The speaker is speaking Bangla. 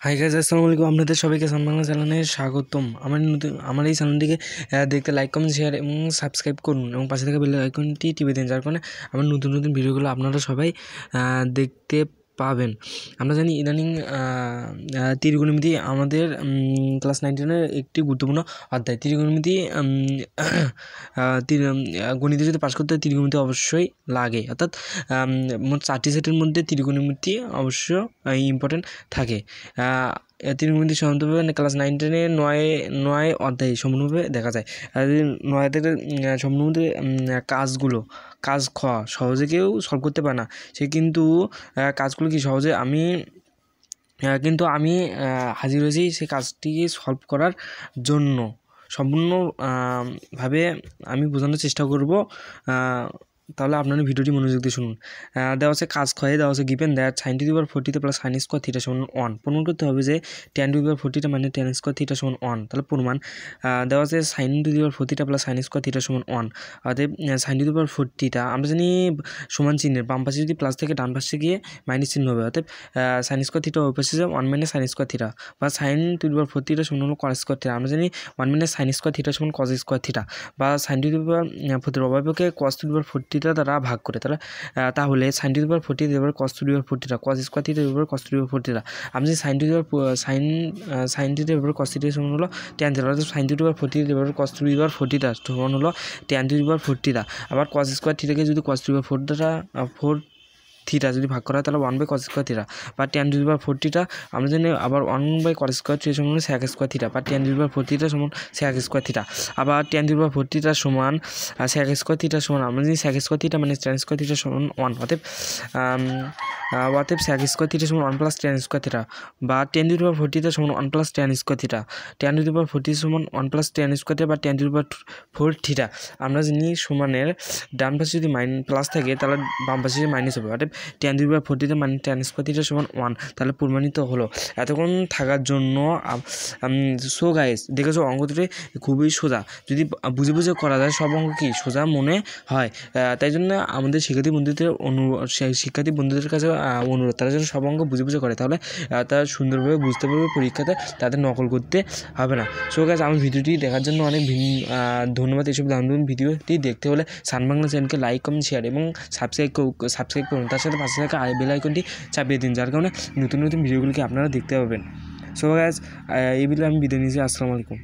হাই গাইস, আসসালামু আলাইকুম। আপনাদের সবাইকে সান বাংলা চ্যানেলে স্বাগতম। আমার এই চ্যানেলটিকে দেখতে লাইক, কমেন্ট, শেয়ার এবং সাবস্ক্রাইব করুন এবং পাশে থাকা বেল আইকনটি টিপে দিন, যার কারণে আমার নতুন ভিডিওগুলো আপনারা সবাই দেখতে পাবেন। আমরা জানি ইদানিং ত্রিকোণমিতি আমাদের ক্লাস 9-10 একটি গুরুত্বপূর্ণ অধ্যায়। ত্রিকোণমিতি গণিতে যদি পাস করতে হয় ত্রিকোণমিতি অবশ্যই লাগে, অর্থাৎ মোট 4টি সেটের মধ্যে ত্রিকোণমিতি অবশ্য ইম্পর্টেন্ট থাকে। ত্রিকোণমিতি সাধারণতভাবে ক্লাস 9-10 নয় অধ্যায়ে সম্পূর্ণভাবে দেখা যায়। আর 9 থেকে সম্পূর্ণভাবে কাজ সহজে কেউ সলভ করতে পারে না। সে কিন্তু কাজগুলো কি সহজে আমি হাজির হয়েছি সেই কাজটিকে সলভ করার জন্য। সম্পূর্ণভাবে আমি বোঝানোর চেষ্টা করব, তাহলে আপনারা ভিডিওটি মনোযোগ দিয়ে শুনুন। দেওয়া আছে কাজ ক্ষয়ে দেওয়া আছে given that sin to the power 40 plus sin square theta সমান 1। প্রমাণ করতে হবে যে tan টু দি পাওয়ার 40 মানে tan স্কোয়ার থিটা সমান 1। তাহলে প্রমাণ দেওয়া আছে sin to the power 40 plus sin square theta সমান 1। অতএব sin টু দি পাওয়ার 40 আমরা জানি সমান চিহ্নের বাম পাশে যদি প্লাস থেকে ডান পাশে গিয়ে মাইনাস চিহ্ন হবে। অতএব sin স্কোয়ার থিটা ওই পাশে 1 মাইনাস sin স্কোয়ার থিটা, বা sin টু দি পাওয়ার 40 সমান হলো cos স্কোয়ার থিটা। আমরা জানি 1 মাইনাস sin স্কোয়ার থিটা সমান cos স্কোয়ার থিটা, বা sin টু দি পাওয়ার 40 অবয়বকে cos টু দি পাওয়ার 40 দ্বারা ভাগ করে। তাহলে sin টু দি পাওয়ার 40 দিবার cos to the power 40 cos square theta দিবার cos টু দি পাওয়ার 40। আমরা যদি sin to the power sin theta দিবার cos থিটা সমান হলো tan থিটা, অর্থাৎ sin টু দি পাওয়ার 40 দিবার cos টু দি পাওয়ার 40 সমান হলো tan টু দি পাওয়ার 40। আবার cos স্কোয়ার থিটাকে যদি cos to the power 4 theta যদি ভাগ করা হয় তাহলে 1/cos স্কোয়ার থিটা, বা tan টু দি পাওয়ার 40 আমরা জানি আবার 1/cos স্কোয়ার থিটা সমান sec স্কোয়ার থিটা, বা tan টু দি পাওয়ার 40 সমান sec স্কোয়ার থিটা। আবার tan টু দি পাওয়ার 40 সমান sec স্কোয়ার থিটা সমান আমরা জানি sec স্কোয়ার থিটা মানে tan স্কোয়ার থিটা সমান 1। অতএব sec স্কোয়ার থিটা সমান 1 প্লাস tan স্কোয়ার থিটা, বা tan টু দি পাওয়ার 40 সমান 1 plus tan square theta. tan to the power 40 সমান 1 প্লাস tan স্কোয়ার থিটা, বা tan to the power 4 theta. আমরা জানি সমানের ডান পাশে যদি প্লাস থাকে তাহলে বাম পাশে মাইনাস হবে। অর্থাৎ tan টু দি পাওয়ার 40 মানে tan স্কোয়ার থিটা সমান 1। তাহলে প্রমাণিত হলো। এতক্ষণ থাকার জন্য সো গাইস, দেখেছো অঙ্ক দুটি খুবই সোজা, যদি বুঝে বুঝে করা যায় সব অঙ্ক কি সোজা মনে হয়। তাই জন্য আমাদের শিক্ষার্থী বন্ধুদের কাছে অনুরোধ, তারা যেন সব অঙ্ক বুঝে বুঝে করে, তাহলে তারা সুন্দরভাবে বুঝতে পারবে পরীক্ষাতে, তাদের নকল করতে হবে না। সো গাইস, আমার ভিডিওটি দেখার জন্য অনেক ধন্যবাদ। এইসব দারুণ ভিডিওটি দেখতে হলে সান বাংলা চ্যানেলকে লাইক, কমেন্ট, শেয়ার এবং সাবস্ক্রাইব করুন। তার সাথে পাশে থাকা বেল আইকনটি চাপিয়ে দিন, যার কারণে নতুন ভিডিওগুলোকে আপনারা দেখতে পাবেন। সো গাইস, এই ভিডিও আমি বিদায় নিচ্ছি। আসসালামু আলাইকুম।